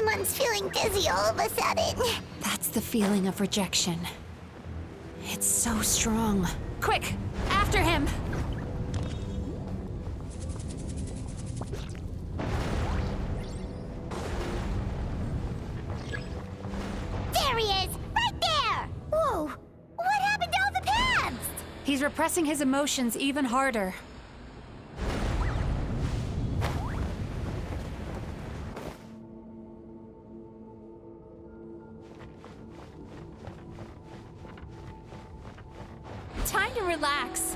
Paimon's feeling dizzy all of a sudden. That's the feeling of rejection. It's so strong. Quick! After him! There he is! Right there! Whoa! What happened to all the paths? He's repressing his emotions even harder. Time to relax.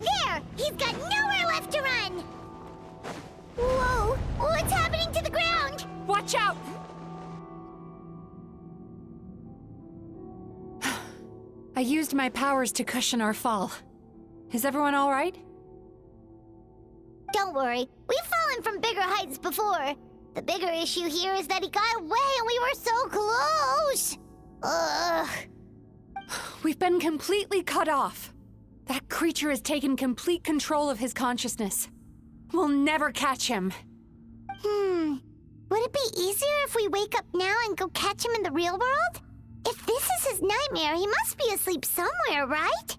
There! He's got nowhere left to run! Whoa! What's happening to the ground? Watch out! I used my powers to cushion our fall. Is everyone all right? Don't worry, we've fallen from bigger heights before. The bigger issue here is that he got away and we were so close! Ugh. We've been completely cut off. That creature has taken complete control of his consciousness. We'll never catch him. Would it be easier if we wake up now and go catch him in the real world? If this is his nightmare, he must be asleep somewhere, right?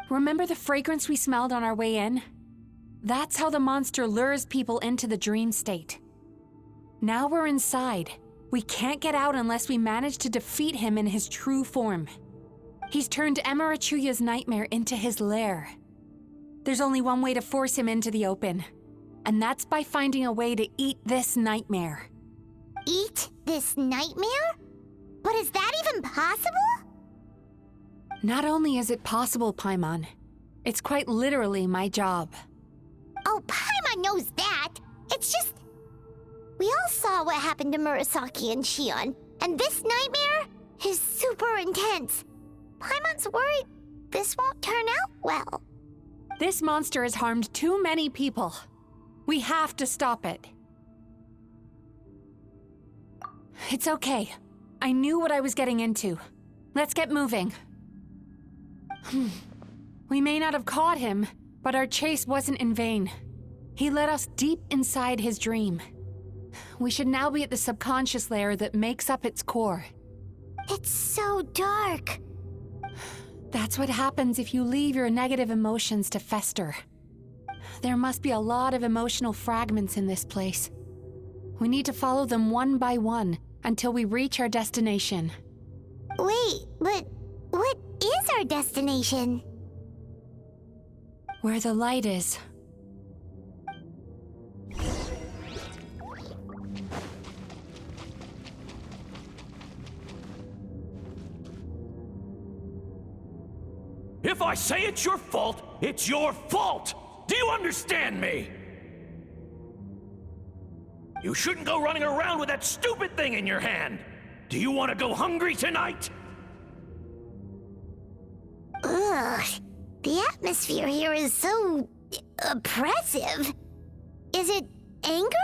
Remember the fragrance we smelled on our way in? That's how the monster lures people into the dream state. Now we're inside. We can't get out unless we manage to defeat him in his true form. He's turned Emarachuya's nightmare into his lair. There's only one way to force him into the open, and that's by finding a way to eat this nightmare. Eat this nightmare? But is that even possible? Not only is it possible, Paimon, it's quite literally my job. Oh, Paimon knows that. It's just... We all saw what happened to Murasaki and Shion, and this nightmare is super intense. Paimon's worried this won't turn out well. This monster has harmed too many people. We have to stop it. It's okay. I knew what I was getting into. Let's get moving. We may not have caught him, but our chase wasn't in vain. He led us deep inside his dream. We should now be at the subconscious layer that makes up its core. It's so dark. That's what happens if you leave your negative emotions to fester. There must be a lot of emotional fragments in this place. We need to follow them one by one until we reach our destination. Wait, but what is our destination? Where the light is. If I say it's your fault, it's your fault! Do you understand me? You shouldn't go running around with that stupid thing in your hand! Do you want to go hungry tonight? Ugh. The atmosphere here is so... oppressive. Is it anger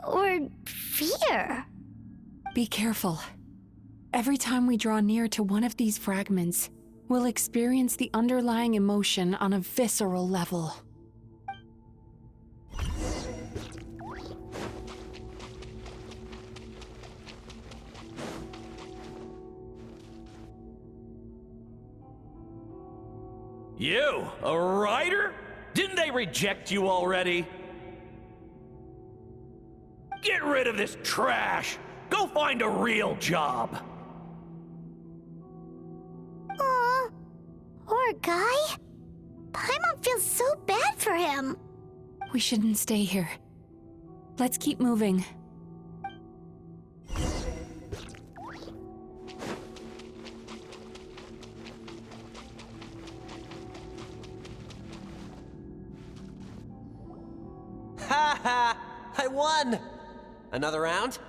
or fear? Be careful. Every time we draw near to one of these fragments, we'll experience the underlying emotion on a visceral level. You, a writer? Didn't they reject you already? Get rid of this trash! Go find a real job! Aw, poor guy. Paimon feels so bad for him. We shouldn't stay here. Let's keep moving. Ha ha! I won! Another round?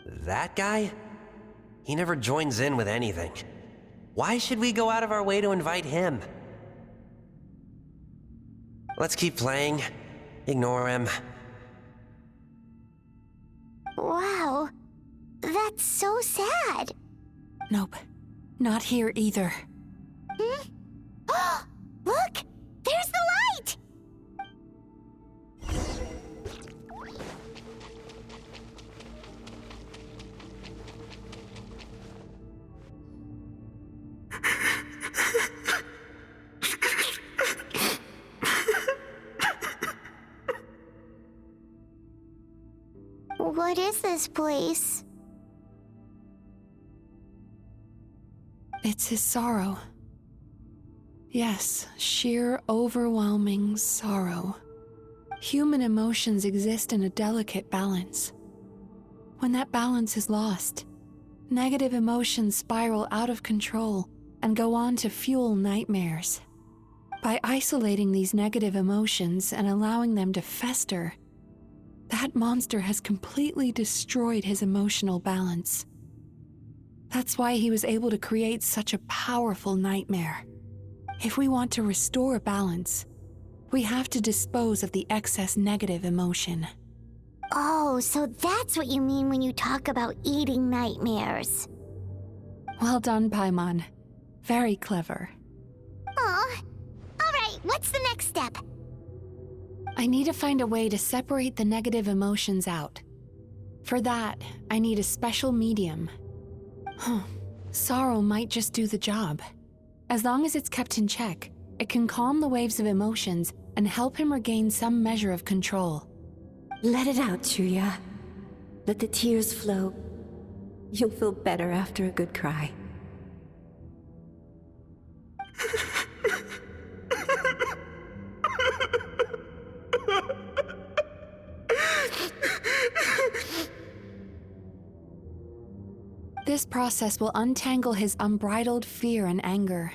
That guy? He never joins in with anything. Why should we go out of our way to invite him? Let's keep playing. Ignore him. Wow, that's so sad. Nope, not here either. Look, there's the light! What is this place? It's his sorrow. Yes, sheer overwhelming sorrow. Human emotions exist in a delicate balance. When that balance is lost, negative emotions spiral out of control and go on to fuel nightmares. By isolating these negative emotions and allowing them to fester, that monster has completely destroyed his emotional balance. That's why he was able to create such a powerful nightmare. If we want to restore balance, we have to dispose of the excess negative emotion. Oh, so that's what you mean when you talk about eating nightmares. Well done, Paimon. Very clever. Aw. All right, what's the next step? I need to find a way to separate the negative emotions out. For that, I need a special medium. Sorrow might just do the job. As long as it's kept in check, it can calm the waves of emotions and help him regain some measure of control. Let it out, Chuya. Let the tears flow. You'll feel better after a good cry. This process will untangle his unbridled fear and anger,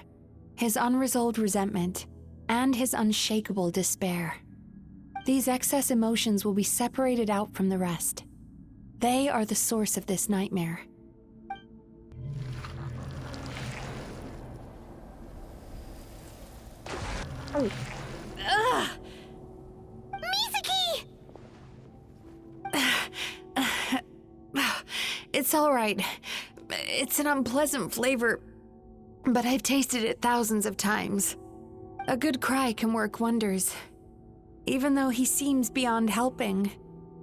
his unresolved resentment, and his unshakable despair. These excess emotions will be separated out from the rest. They are the source of this nightmare. Misaki! It's all right. It's an unpleasant flavor, but I've tasted it thousands of times. A good cry can work wonders. Even though he seems beyond helping,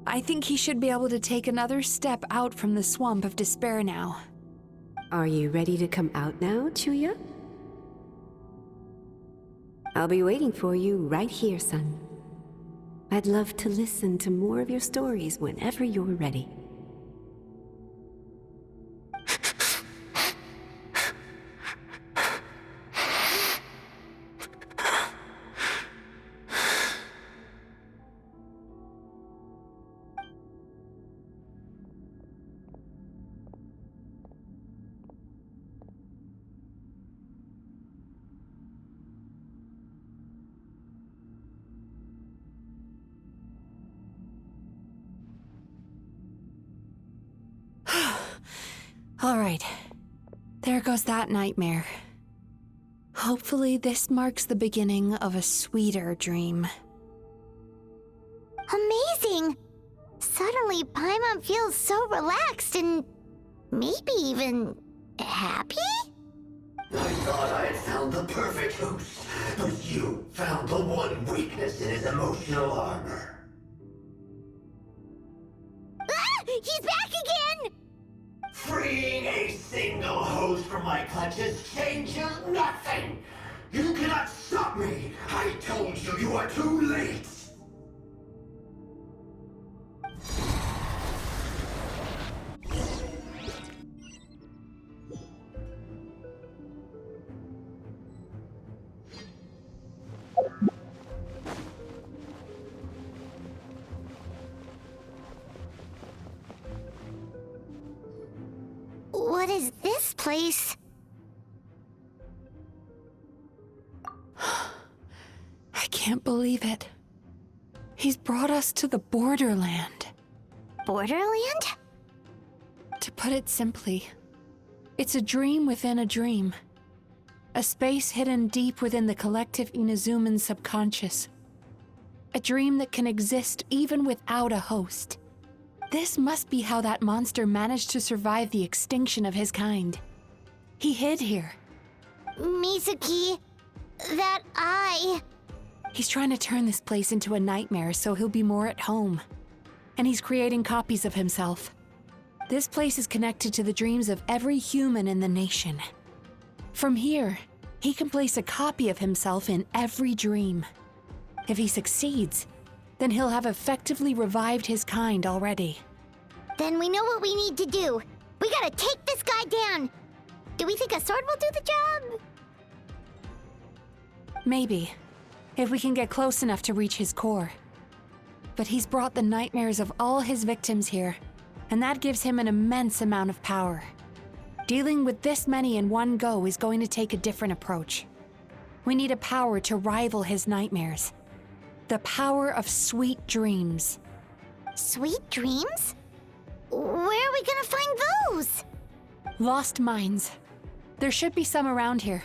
I think he should be able to take another step out from the swamp of despair now. Are you ready to come out now, Chuya? I'll be waiting for you right here, son. I'd love to listen to more of your stories whenever you're ready. All right, there goes that nightmare. Hopefully this marks the beginning of a sweeter dream. Amazing! Suddenly, Paimon feels so relaxed and maybe even happy? I thought I had found the perfect host, but you found the one weakness in his emotional armor. Ah! He's back again! Freeing a single host from my clutches changes nothing! You cannot stop me! I told you you are too late! What is this place? I can't believe it. He's brought us to the borderland. Borderland? To put it simply, it's a dream within a dream. A space hidden deep within the collective Inazuman subconscious. A dream that can exist even without a host. This must be how that monster managed to survive the extinction of his kind. He hid here. Mizuki, that eye... He's trying to turn this place into a nightmare so he'll be more at home. And he's creating copies of himself. This place is connected to the dreams of every human in the nation. From here, he can place a copy of himself in every dream. If he succeeds, then he'll have effectively revived his kind already. Then we know what we need to do. We gotta take this guy down. Do we think a sword will do the job? Maybe, if we can get close enough to reach his core. But he's brought the nightmares of all his victims here, and that gives him an immense amount of power. Dealing with this many in one go is going to take a different approach. We need a power to rival his nightmares. The power of sweet dreams. Sweet dreams? Where are we gonna find those? Lost minds. There should be some around here,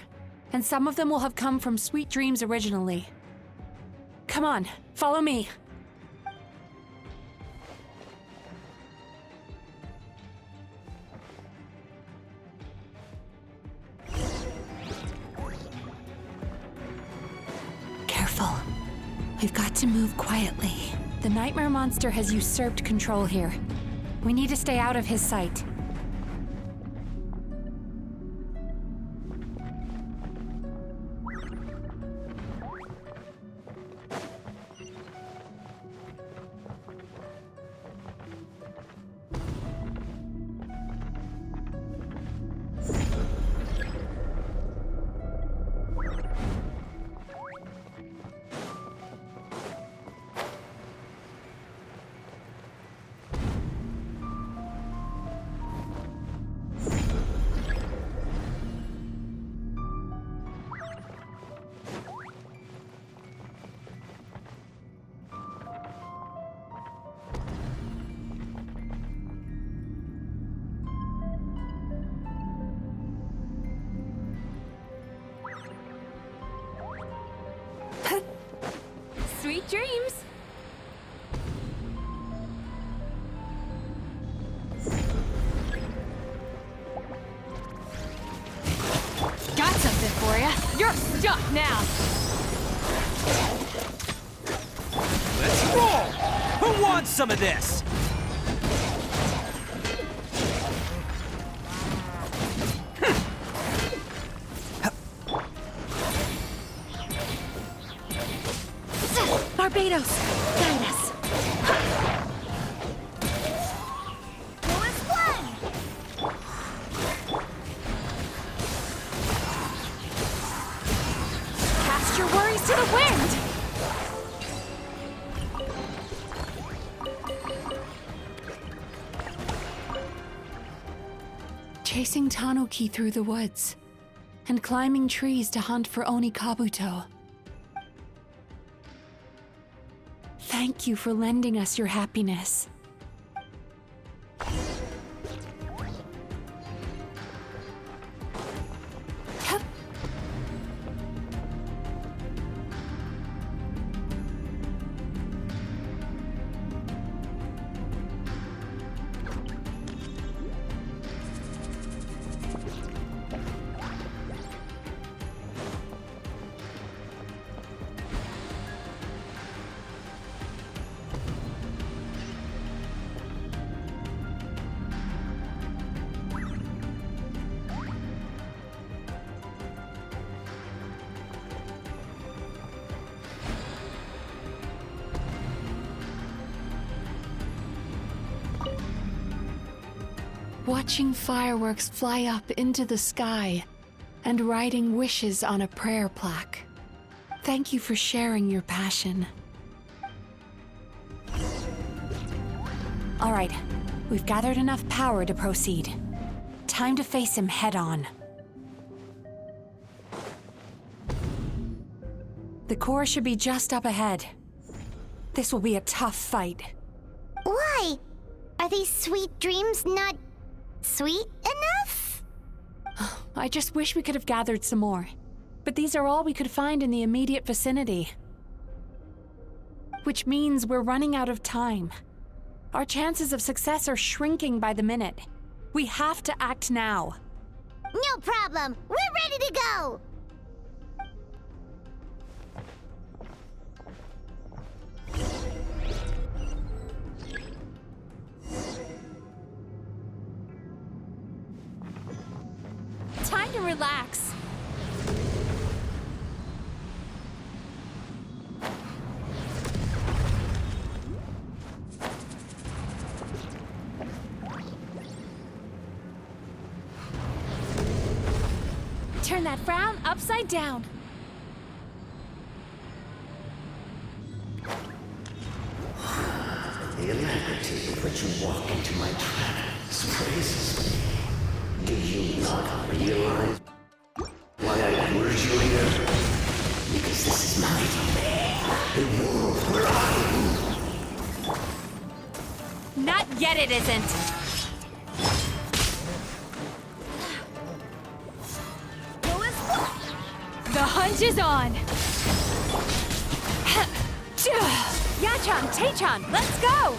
and some of them will have come from sweet dreams originally. Come on, follow me. Careful. We've got to move quietly. The nightmare monster has usurped control here. We need to stay out of his sight. Sweet dreams! Got something for you. You're stuck now! Let's roll! Who wants some of this? Barbados, guide us. Cast your worries to the wind! Chasing Tanuki through the woods, and climbing trees to hunt for Oni Kabuto. Thank you for lending us your happiness. Watching fireworks fly up into the sky and writing wishes on a prayer plaque. Thank you for sharing your passion. All right, we've gathered enough power to proceed. Time to face him head on. The core should be just up ahead. This will be a tough fight. Why? Are these sweet dreams not sweet enough? I just wish we could have gathered some more. But these are all we could find in the immediate vicinity. Which means we're running out of time. Our chances of success are shrinking by the minute. We have to act now. No problem. We're ready to go. Time to relax. Turn that frown upside down. The alacrity with which you walk into my trap praises me. Do you not realize why I lured you here? Because this is my domain. The world where I rule. Not yet, it isn't. The hunt is on! Yachan, Taechan, let's go!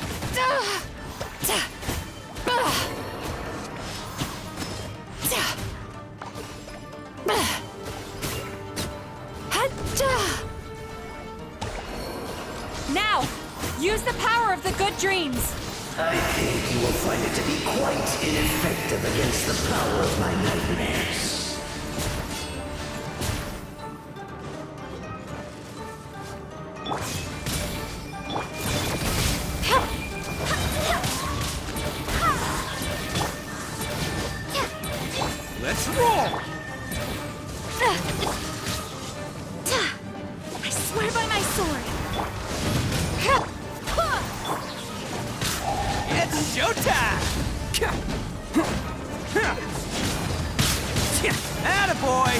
Now, use the power of the good dreams! I think you will find it to be quite ineffective against the power of my nightmares. Let's roll! I swear by my sword! It's showtime! Attaboy!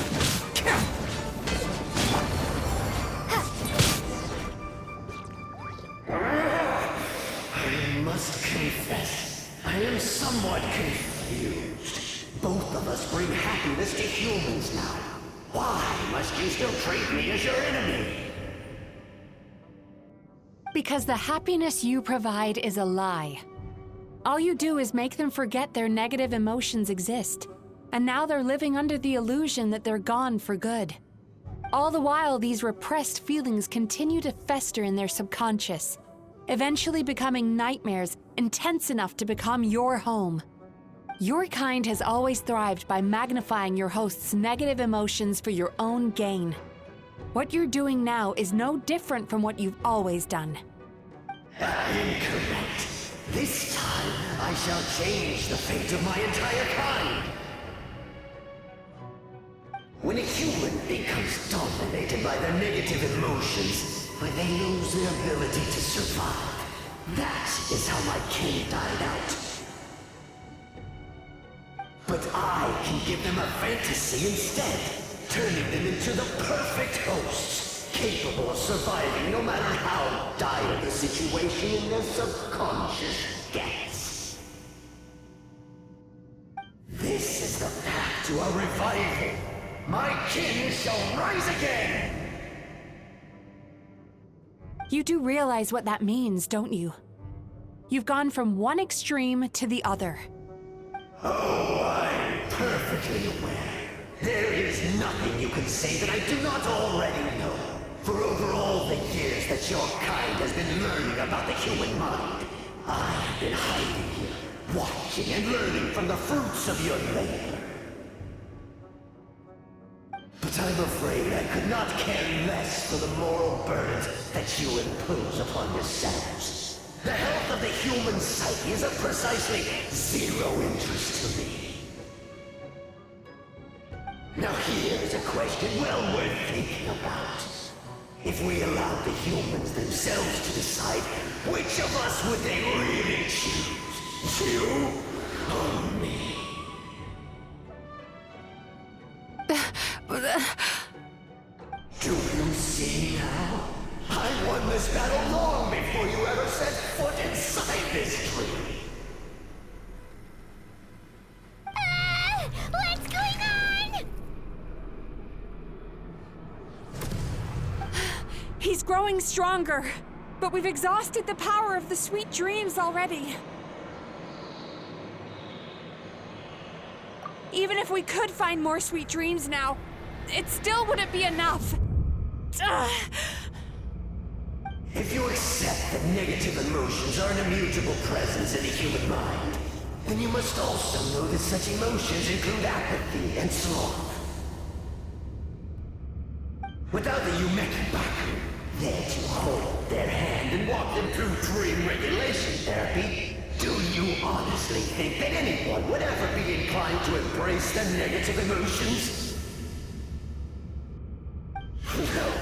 I must confess, I am somewhat confused. Both of us bring happiness to humans now. Why must you still treat me as your enemy? Because the happiness you provide is a lie. All you do is make them forget their negative emotions exist. And now they're living under the illusion that they're gone for good. All the while, these repressed feelings continue to fester in their subconscious, eventually becoming nightmares intense enough to become your home. Your kind has always thrived by magnifying your host's negative emotions for your own gain. What you're doing now is no different from what you've always done. Incorrect. This time, I shall change the fate of my entire kind. When a human becomes dominated by their negative emotions, when they lose their ability to survive, that is how my kin died out. But I can give them a fantasy instead, turning them into the perfect hosts, capable of surviving no matter how dire the situation in their subconscious gets. This is the path to a revival. My kin shall rise again! You do realize what that means, don't you? You've gone from one extreme to the other. Oh, I'm perfectly aware. There is nothing you can say that I do not already know. For over all the years that your kind has been learning about the human mind, I have been hiding here, watching and learning from the fruits of your labor. But I'm afraid I could not care less for the moral burdens that you impose upon yourselves. The health of the human psyche is of precisely zero interest to me. Now here is a question well worth thinking about. If we allowed the humans themselves to decide, which of us would they really choose? You or me? Do you see now? I won this battle long before you ever set foot inside this tree. What's going on? He's growing stronger, but we've exhausted the power of the sweet dreams already. Even if we could find more sweet dreams now, it still wouldn't be enough. If you accept that negative emotions are an immutable presence in the human mind, then you must also know that such emotions include apathy and sloth. Without the Yumekibaku there to hold their hand and walk them through dream regulation therapy, do you honestly think that anyone would ever be inclined to embrace the negative emotions? No,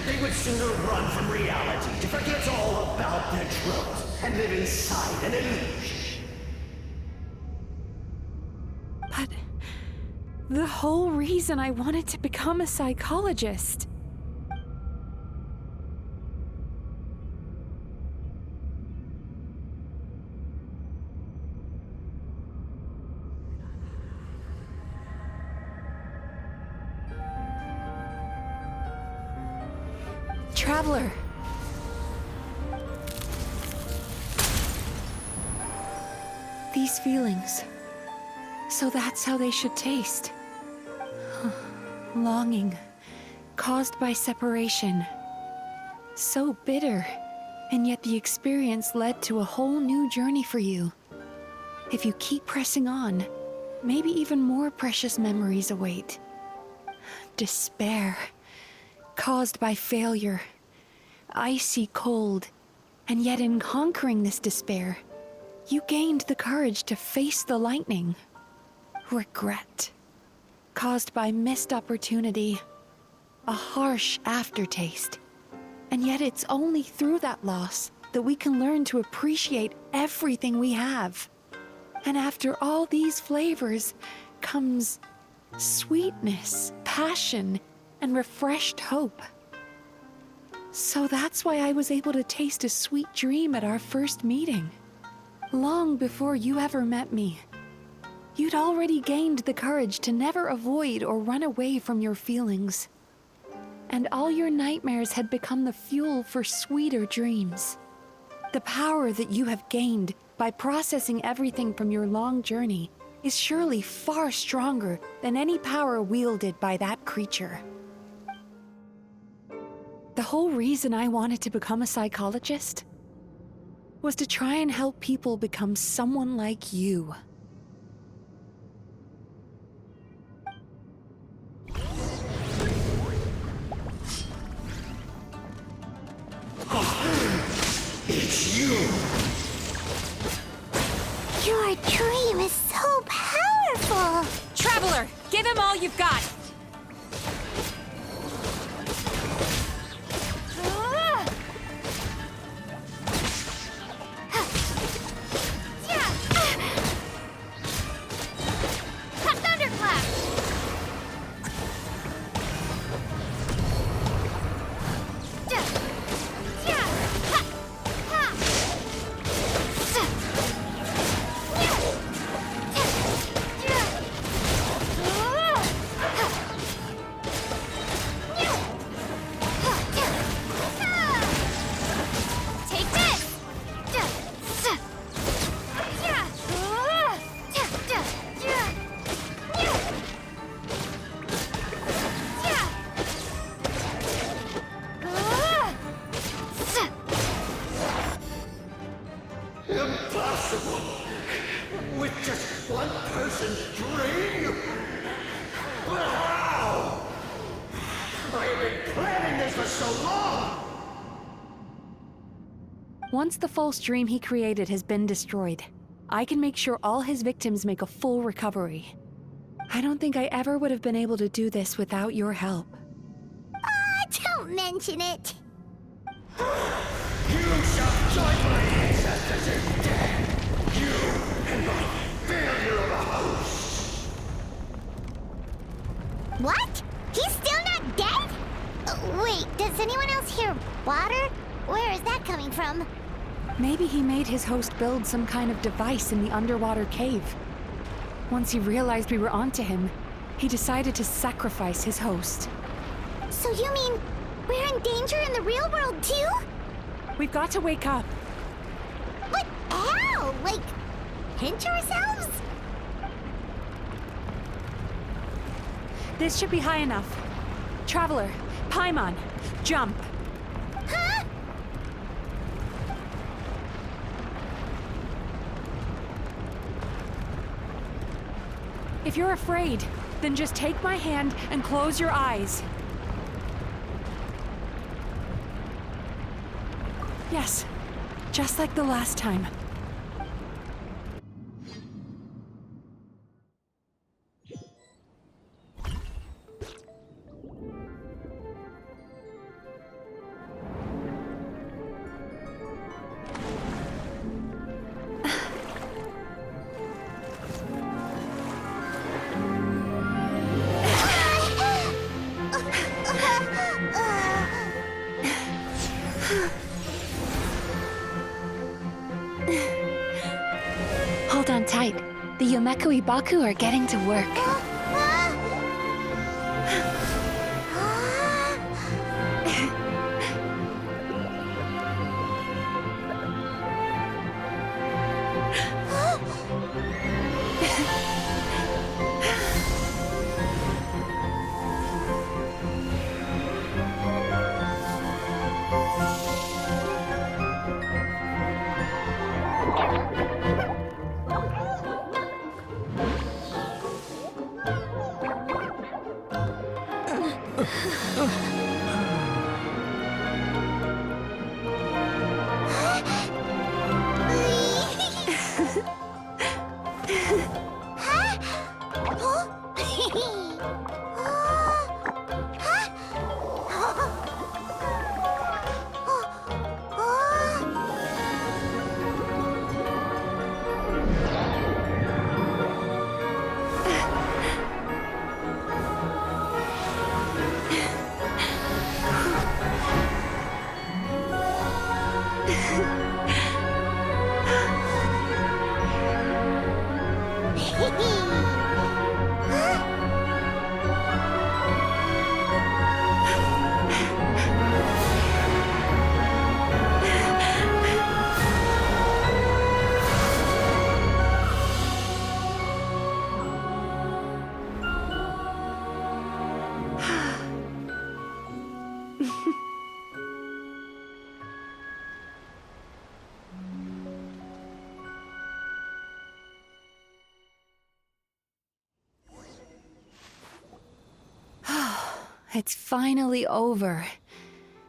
they would sooner run from reality to forget all about their troubles and live inside an illusion. But the whole reason I wanted to become a psychologist. Traveler. These feelings. So that's how they should taste. Longing, caused by separation. So bitter, and yet the experience led to a whole new journey for you. If you keep pressing on, maybe even more precious memories await. Despair, caused by failure. Icy cold, and yet in conquering this despair, you gained the courage to face the lightning. Regret, caused by missed opportunity, a harsh aftertaste. And yet it's only through that loss that we can learn to appreciate everything we have. And after all these flavors comes sweetness, passion, and refreshed hope. So that's why I was able to taste a sweet dream at our first meeting. Long before you ever met me. You'd already gained the courage to never avoid or run away from your feelings. And all your nightmares had become the fuel for sweeter dreams. The power that you have gained by processing everything from your long journey is surely far stronger than any power wielded by that creature. The whole reason I wanted to become a psychologist was to try and help people become someone like you. It's you! Your dream is so powerful! Traveler, give him all you've got! Impossible! With just one person's dream? But how? I have been planning this for so long! Once the false dream he created has been destroyed, I can make sure all his victims make a full recovery. I don't think I ever would have been able to do this without your help. Don't mention it. You shall join my ancestors in death! You and my failure of a host! What? He's still not dead? Wait, does anyone else hear water? Where is that coming from? Maybe he made his host build some kind of device in the underwater cave. Once he realized we were onto him, he decided to sacrifice his host. So you mean We're in danger in the real world, too? We've got to wake up. But how? Like, pinch ourselves? This should be high enough. Traveler, Paimon, jump. Huh? If you're afraid, then just take my hand and close your eyes. Yes, just like the last time. Hold on tight. The Yomeku Ibaku are getting to work. It's finally over.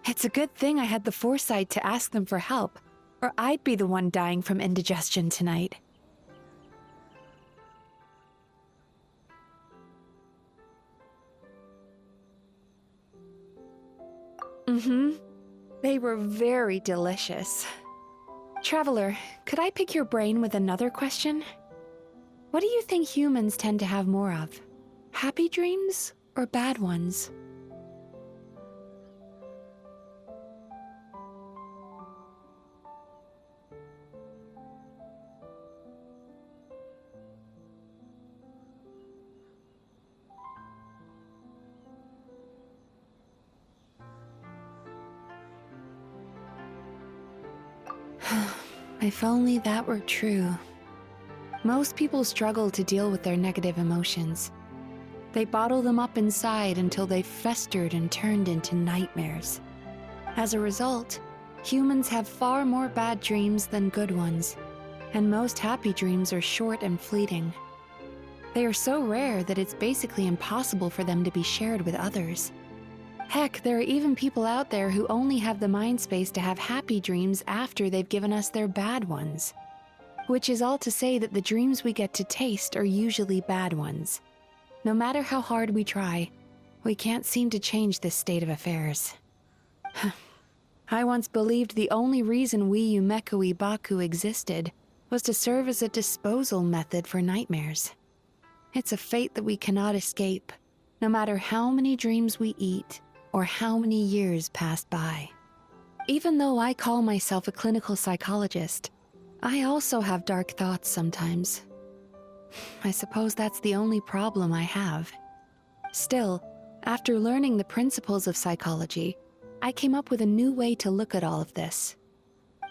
It's a good thing I had the foresight to ask them for help, or I'd be the one dying from indigestion tonight. They were very delicious. Traveler, could I pick your brain with another question? What do you think humans tend to have more of? Happy dreams or bad ones? If only that were true. Most people struggle to deal with their negative emotions. They bottle them up inside until they've festered and turned into nightmares. As a result, humans have far more bad dreams than good ones, and most happy dreams are short and fleeting. They are so rare that it's basically impossible for them to be shared with others. Heck, there are even people out there who only have the mind space to have happy dreams after they've given us their bad ones. Which is all to say that the dreams we get to taste are usually bad ones. No matter how hard we try, we can't seem to change this state of affairs. I once believed the only reason we Yumeku Ibaku existed was to serve as a disposal method for nightmares. It's a fate that we cannot escape, no matter how many dreams we eat or how many years pass by. Even though I call myself a clinical psychologist, I also have dark thoughts sometimes. I suppose that's the only problem I have. Still, after learning the principles of psychology, I came up with a new way to look at all of this.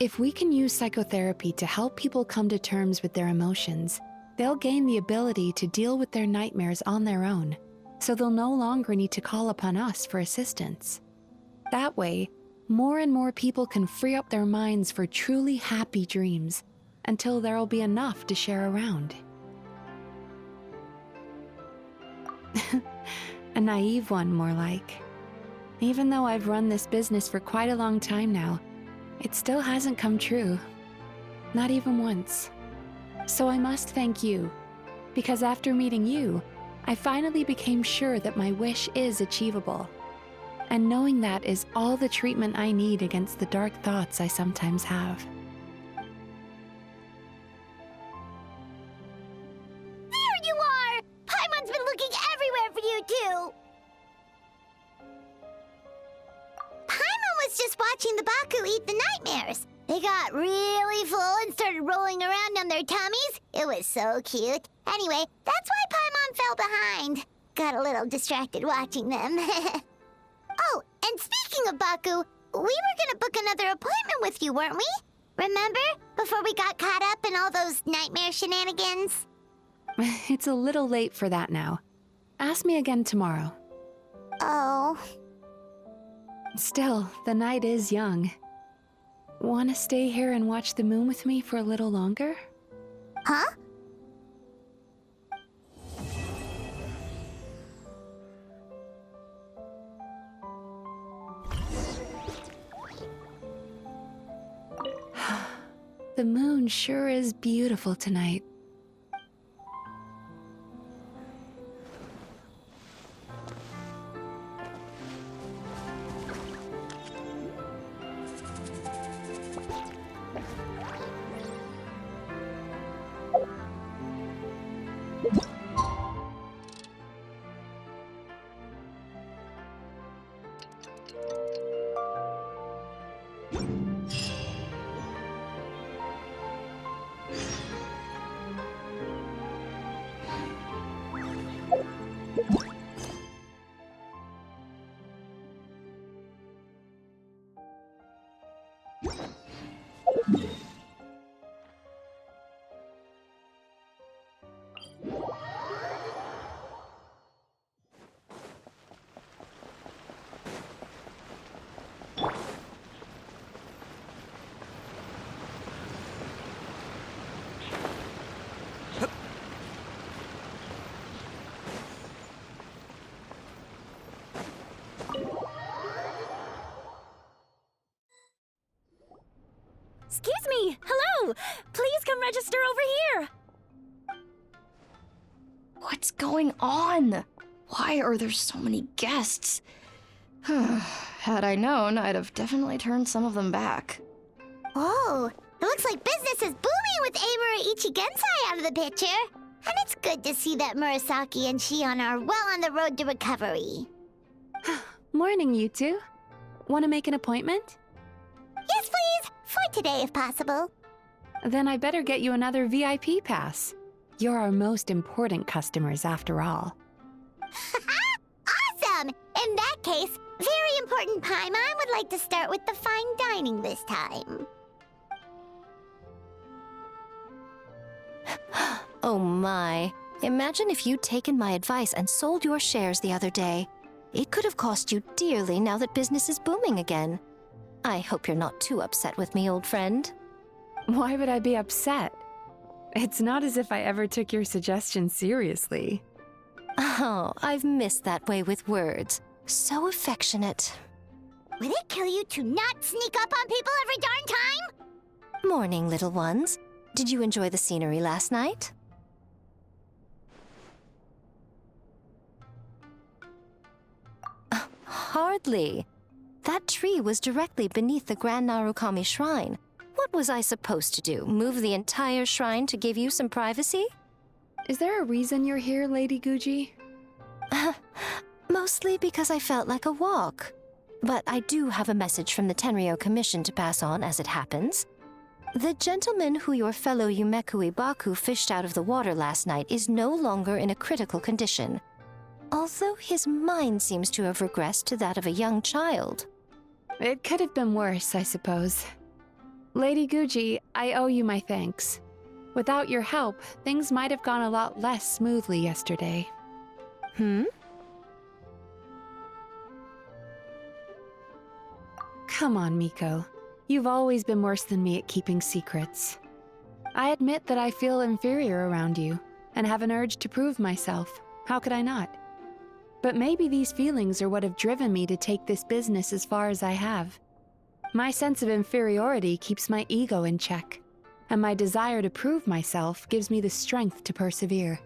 If we can use psychotherapy to help people come to terms with their emotions, they'll gain the ability to deal with their nightmares on their own, so they'll no longer need to call upon us for assistance. That way, more and more people can free up their minds for truly happy dreams, until there'll be enough to share around. A naive one, more like. Even though I've run this business for quite a long time now, it still hasn't come true. Not even once. So I must thank you, because after meeting you, I finally became sure that my wish is achievable. And knowing that is all the treatment I need against the dark thoughts I sometimes have. There you are! Paimon's been looking everywhere for you, too! Paimon was just watching the Baku eat the nightmares. They got really full and started rolling around on their tummies. It was so cute. Anyway, that's why Paimon fell behind. Got a little distracted watching them. Oh, and speaking of Baku, we were gonna book another appointment with you, weren't we? Remember? Before we got caught up in all those nightmare shenanigans? It's a little late for that now. Ask me again tomorrow. Oh. Still, the night is young. Wanna stay here and watch the moon with me for a little longer? Huh? The moon sure is beautiful tonight. Excuse me! Hello! Please come register over here! What's going on? Why are there so many guests? Had I known, I'd have definitely turned some of them back. Whoa, it looks like business is booming with Amura Ichigensai out of the picture. And it's good to see that Murasaki and Shion are well on the road to recovery. Morning, you two. Want to make an appointment? Yes, please. For today, if possible. Then I better get you another VIP pass. You're our most important customers, after all. Awesome! In that case, very important Paimon would like to start with the fine dining this time. Oh my. Imagine if you'd taken my advice and sold your shares the other day. It could have cost you dearly now that business is booming again. I hope you're not too upset with me, old friend. Why would I be upset? It's not as if I ever took your suggestion seriously. Oh, I've missed that way with words. So affectionate. Would it kill you to not sneak up on people every darn time? Morning, little ones. Did you enjoy the scenery last night? Hardly. That tree was directly beneath the Grand Narukami Shrine. What was I supposed to do? Move the entire shrine to give you some privacy? Is there a reason you're here, Lady Guji? Mostly because I felt like a walk. But I do have a message from the Tenryo Commission to pass on as it happens. The gentleman who your fellow Yumeku Ibaku fished out of the water last night is no longer in a critical condition, although his mind seems to have regressed to that of a young child. It could have been worse, I suppose. Lady Guji, I owe you my thanks. Without your help, things might have gone a lot less smoothly yesterday. Come on, Miko. You've always been worse than me at keeping secrets. I admit that I feel inferior around you, and have an urge to prove myself. How could I not? But maybe these feelings are what have driven me to take this business as far as I have. My sense of inferiority keeps my ego in check, and my desire to prove myself gives me the strength to persevere.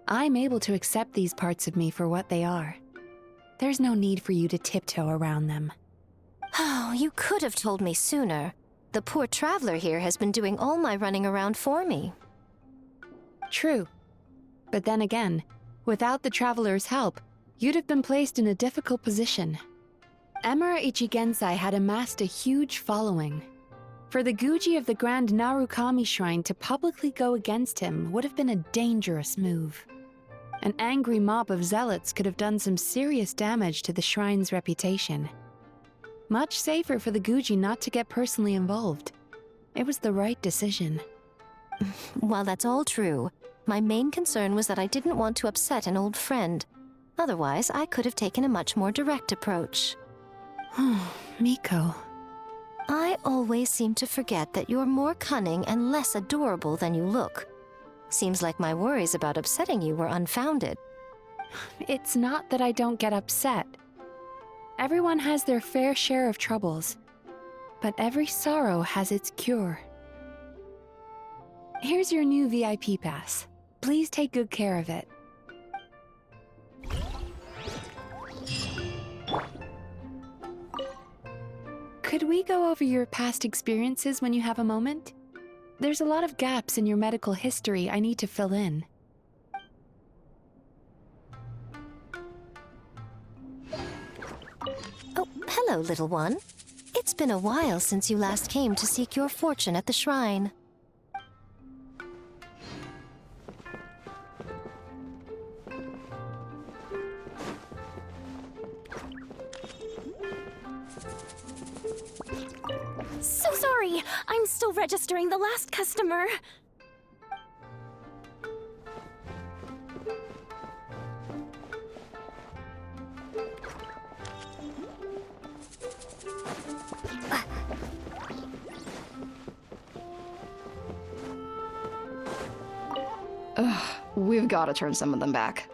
I'm able to accept these parts of me for what they are. There's no need for you to tiptoe around them. Oh, you could have told me sooner. The poor traveler here has been doing all my running around for me. True. But then again, without the traveler's help, you'd have been placed in a difficult position. Emperor Ichigensai had amassed a huge following. For the Guji of the Grand Narukami Shrine to publicly go against him would have been a dangerous move. An angry mob of zealots could have done some serious damage to the shrine's reputation. Much safer for the Guji not to get personally involved. It was the right decision. While that's all true, my main concern was that I didn't want to upset an old friend. Otherwise, I could have taken a much more direct approach. Miko. I always seem to forget that you're more cunning and less adorable than you look. Seems like my worries about upsetting you were unfounded. It's not that I don't get upset. Everyone has their fair share of troubles, but every sorrow has its cure. Here's your new VIP pass. Please take good care of it. Could we go over your past experiences when you have a moment? There's a lot of gaps in your medical history I need to fill in. Oh, hello, little one. It's been a while since you last came to seek your fortune at the shrine. So sorry! I'm still registering the last customer. Ugh, we've got to turn some of them back.